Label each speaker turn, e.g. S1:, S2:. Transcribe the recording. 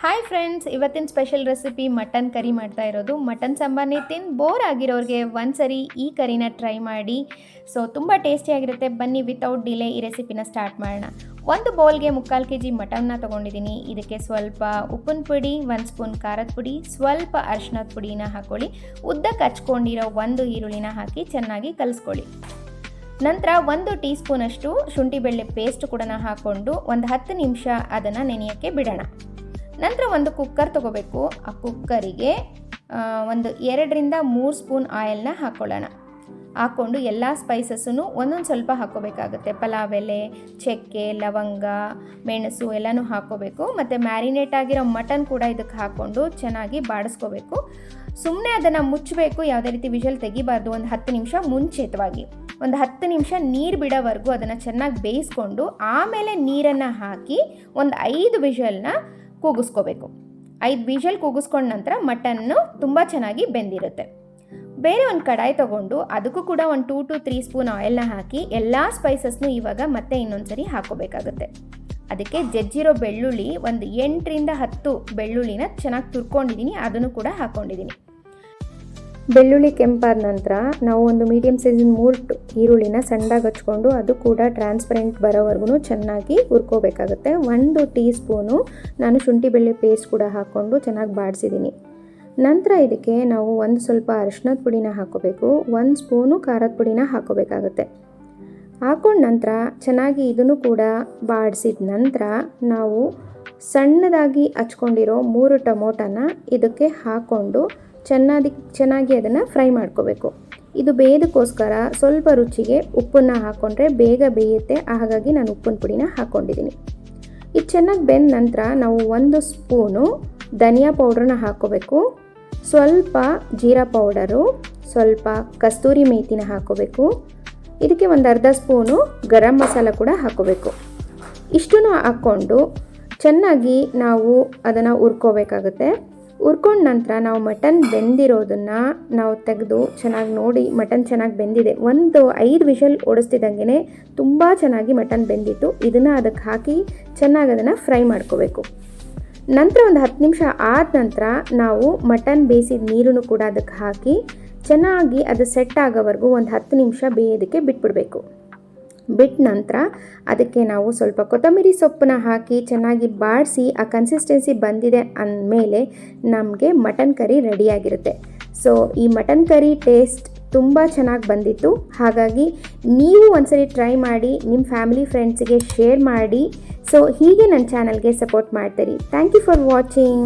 S1: Hi friends, ಇವತ್ತಿನ special recipe mutton curry ಮಾಡ್ತಾ ಇರೋದು. ಮಟನ್ ಸಾಂಬಾರ್ನೇ ತಿಂದು ಬೋರ್ ಆಗಿರೋರಿಗೆ ಒಂದ್ಸರಿ ಈ ಕರಿನ ಟ್ರೈ ಮಾಡಿ. ಸೊ ತುಂಬ ಟೇಸ್ಟಿಯಾಗಿರುತ್ತೆ. ಬನ್ನಿ ವಿತೌಟ್ ಡಿಲೇ ಈ ರೆಸಿಪಿನ ಸ್ಟಾರ್ಟ್ ಮಾಡೋಣ. ಒಂದು ಬೌಲ್ಗೆ 3/4 kg ಮಟನ್ನ ತೊಗೊಂಡಿದ್ದೀನಿ. ಇದಕ್ಕೆ ಸ್ವಲ್ಪ ಉಪ್ಪಿನ ಪುಡಿ, 1 ಸ್ಪೂನ್ ಖಾರದ ಪುಡಿ, ಸ್ವಲ್ಪ ಅರಿಶಿನದ ಪುಡಿನ ಹಾಕ್ಕೊಳ್ಳಿ. ಉದ್ದಕ್ಕೆ ಹಚ್ಕೊಂಡಿರೋ 1 ಈರುಳ್ಳಿನ ಹಾಕಿ ಚೆನ್ನಾಗಿ ಕಲಿಸ್ಕೊಳ್ಳಿ. ನಂತರ 1 ಟೀ ಸ್ಪೂನಷ್ಟು ಶುಂಠಿ ಬೆಳ್ಳುಳ್ಳಿ ಪೇಸ್ಟ್ ಕೂಡ ಹಾಕ್ಕೊಂಡು ಒಂದು 10 ನಿಮಿಷ ಅದನ್ನು ನೆನೆಯೋಕ್ಕೆ ಬಿಡೋಣ. ನಂತರ ಒಂದು ಕುಕ್ಕರ್ ತೊಗೋಬೇಕು. ಆ ಕುಕ್ಕರಿಗೆ ಒಂದು 2 ರಿಂದ 3 ಸ್ಪೂನ್ ಆಯಿಲ್ನ ಹಾಕ್ಕೊಳ್ಳೋಣ. ಹಾಕ್ಕೊಂಡು ಎಲ್ಲ ಸ್ಪೈಸಸ್ಸನ್ನು ಒಂದೊಂದು ಸ್ವಲ್ಪ ಹಾಕ್ಕೋಬೇಕಾಗುತ್ತೆ. ಪಲಾವ್ ಎಲೆ, ಚಕ್ಕೆ, ಲವಂಗ, ಮೆಣಸು ಎಲ್ಲನೂ ಹಾಕ್ಕೋಬೇಕು. ಮತ್ತು ಮ್ಯಾರಿನೇಟ್ ಆಗಿರೋ ಮಟನ್ ಕೂಡ ಇದಕ್ಕೆ ಹಾಕ್ಕೊಂಡು ಚೆನ್ನಾಗಿ ಬಾಡಿಸ್ಕೋಬೇಕು. ಸುಮ್ಮನೆ ಅದನ್ನು ಮುಚ್ಚಬೇಕು, ಯಾವುದೇ ರೀತಿ ವಿಷಲ್ ತೆಗಿಬಾರ್ದು. ಒಂದು 10 ನಿಮಿಷ ಮುಂಚಿತವಾಗಿ ಒಂದು 10 ನಿಮಿಷ ನೀರು ಬಿಡೋವರೆಗೂ ಅದನ್ನು ಚೆನ್ನಾಗಿ ಬೇಯಿಸ್ಕೊಂಡು ಆಮೇಲೆ ನೀರನ್ನು ಹಾಕಿ ಒಂದು 5 ವಿಷಲ್ನ ಕೂಗಿಸ್ಕೋಬೇಕು. 5 ವಿಷಲ್ ಕೂಗಿಸ್ಕೊಂಡ ನಂತರ ಮಟನ್ನು ತುಂಬ ಚೆನ್ನಾಗಿ ಬೆಂದಿರುತ್ತೆ. ಬೇರೆ ಒಂದು ಕಡಾಯಿ ತೊಗೊಂಡು ಅದಕ್ಕೂ ಕೂಡ ಒಂದು 2 to 3 ಸ್ಪೂನ್ ಆಯಿಲ್ನ ಹಾಕಿ ಎಲ್ಲ ಸ್ಪೈಸಸ್ನು ಇವಾಗ ಮತ್ತೆ ಇನ್ನೊಂದು ಸರಿ ಹಾಕ್ಕೋಬೇಕಾಗುತ್ತೆ. ಅದಕ್ಕೆ ಜಜ್ಜಿರೋ ಬೆಳ್ಳುಳ್ಳಿ ಒಂದು 8 ರಿಂದ 10 ಬೆಳ್ಳುಳ್ಳಿನ ಚೆನ್ನಾಗಿ ತುರ್ಕೊಂಡಿದ್ದೀನಿ, ಅದನ್ನು ಕೂಡ ಹಾಕ್ಕೊಂಡಿದ್ದೀನಿ. ಬೆಳ್ಳುಳ್ಳಿ ಕೆಂಪಾದ ನಂತರ ನಾವು ಒಂದು ಮೀಡಿಯಮ್ ಸೈಜಿನ 3 ಈರುಳ್ಳಿನ ಸಣ್ಣದಾಗಿ ಹಚ್ಕೊಂಡು ಅದು ಕೂಡ ಟ್ರಾನ್ಸ್ಪರೆಂಟ್ ಬರೋವರೆಗೂ ಚೆನ್ನಾಗಿ ಹುರ್ಕೋಬೇಕಾಗುತ್ತೆ. 1 ಟೀ ಸ್ಪೂನು ನಾನು ಶುಂಠಿ ಬೆಳ್ಳುಳ್ಳಿ ಪೇಸ್ಟ್ ಕೂಡ ಹಾಕ್ಕೊಂಡು ಚೆನ್ನಾಗಿ ಬಾಡಿಸಿದ್ದೀನಿ. ನಂತರ ಇದಕ್ಕೆ ನಾವು ಒಂದು ಸ್ವಲ್ಪ ಅರಿಶಿನದ ಪುಡಿನ ಹಾಕ್ಕೋಬೇಕು, 1 ಸ್ಪೂನು ಖಾರದ ಪುಡಿನ ಹಾಕ್ಕೋಬೇಕಾಗುತ್ತೆ. ಹಾಕ್ಕೊಂಡ ನಂತರ ಚೆನ್ನಾಗಿ ಇದನ್ನು ಕೂಡ ಬಾಡಿಸಿದ ನಂತರ ನಾವು ಸಣ್ಣದಾಗಿ ಹಚ್ಕೊಂಡಿರೋ 3 ಟೊಮೊಟೊನ ಇದಕ್ಕೆ ಹಾಕ್ಕೊಂಡು ಚೆನ್ನಾಗಿ ಅದನ್ನು ಫ್ರೈ ಮಾಡ್ಕೋಬೇಕು. ಇದು ಬೇಯೋದಕ್ಕೋಸ್ಕರ ಸ್ವಲ್ಪ ರುಚಿಗೆ ಉಪ್ಪನ್ನು ಹಾಕ್ಕೊಂಡ್ರೆ ಬೇಗ ಬೇಯುತ್ತೆ, ಹಾಗಾಗಿ ನಾನು ಉಪ್ಪಿನ ಪುಡಿನ ಹಾಕ್ಕೊಂಡಿದ್ದೀನಿ. ಇದು ಚೆನ್ನಾಗಿ ಬೆಂದ ನಂತರ ನಾವು 1 ಸ್ಪೂನು ಧನಿಯಾ ಪೌಡ್ರನ್ನ ಹಾಕ್ಕೋಬೇಕು, ಸ್ವಲ್ಪ ಜೀರಾ ಪೌಡರು, ಸ್ವಲ್ಪ ಕಸ್ತೂರಿ ಮೇಥಿನ ಹಾಕ್ಕೋಬೇಕು. ಇದಕ್ಕೆ ಒಂದು ಅರ್ಧ ಸ್ಪೂನು ಗರಂ ಮಸಾಲ ಕೂಡ ಹಾಕ್ಕೋಬೇಕು. ಇಷ್ಟನ್ನು ಹಾಕ್ಕೊಂಡು ಚೆನ್ನಾಗಿ ನಾವು ಅದನ್ನು ಹುರ್ಕೋಬೇಕಾಗುತ್ತೆ. ಹುರ್ಕೊಂಡ ನಂತರ ನಾವು ಮಟನ್ ಬೆಂದಿರೋದನ್ನು ನಾವು ತೆಗೆದು ಚೆನ್ನಾಗಿ ನೋಡಿ ಮಟನ್ ಚೆನ್ನಾಗಿ ಬೆಂದಿದೆ. ಒಂದು 5 ವಿಷಲ್ ಓಡಿಸ್ತಿದ್ದಂಗೆ ತುಂಬ ಚೆನ್ನಾಗಿ ಮಟನ್ ಬೆಂದಿತ್ತು. ಇದನ್ನು ಅದಕ್ಕೆ ಹಾಕಿ ಚೆನ್ನಾಗಿ ಅದನ್ನು ಫ್ರೈ ಮಾಡ್ಕೋಬೇಕು. ನಂತರ ಒಂದು 10 ನಿಮಿಷ ಆದ ನಂತರ ನಾವು ಮಟನ್ ಬೇಯಿಸಿದ ನೀರನ್ನು ಕೂಡ ಅದಕ್ಕೆ ಹಾಕಿ ಚೆನ್ನಾಗಿ ಅದು ಸೆಟ್ ಆಗೋವರೆಗೂ ಒಂದು 10 ನಿಮಿಷ ಬೇಯೋದಕ್ಕೆ ಬಿಟ್ಬಿಡಬೇಕು. ಬಿಟ್ಟ ನಂತರ ಅದಕ್ಕೆ ನಾವು ಸ್ವಲ್ಪ ಕೊತ್ತಂಬರಿ ಸೊಪ್ಪನ್ನ ಹಾಕಿ ಚೆನ್ನಾಗಿ ಬಾಡಿಸಿ ಆ ಕನ್ಸಿಸ್ಟೆನ್ಸಿ ಬಂದಿದೆ ಅಂದಮೇಲೆ ನಮಗೆ ಮಟನ್ ಕರಿ ರೆಡಿಯಾಗಿರುತ್ತೆ. ಸೊ ಈ ಮಟನ್ ಕರಿ ಟೇಸ್ಟ್ ತುಂಬ ಚೆನ್ನಾಗಿ ಬಂದಿತ್ತು. ಹಾಗಾಗಿ ನೀವು ಒಂದ್ಸರಿ ಟ್ರೈ ಮಾಡಿ, ನಿಮ್ಮ ಫ್ಯಾಮಿಲಿ ಫ್ರೆಂಡ್ಸಿಗೆ ಶೇರ್ ಮಾಡಿ. ಸೊ ಹೀಗೆ ನನ್ನ ಚಾನಲ್ಗೆ ಸಪೋರ್ಟ್ ಮಾಡ್ತೀರಿ. Thank you for watching.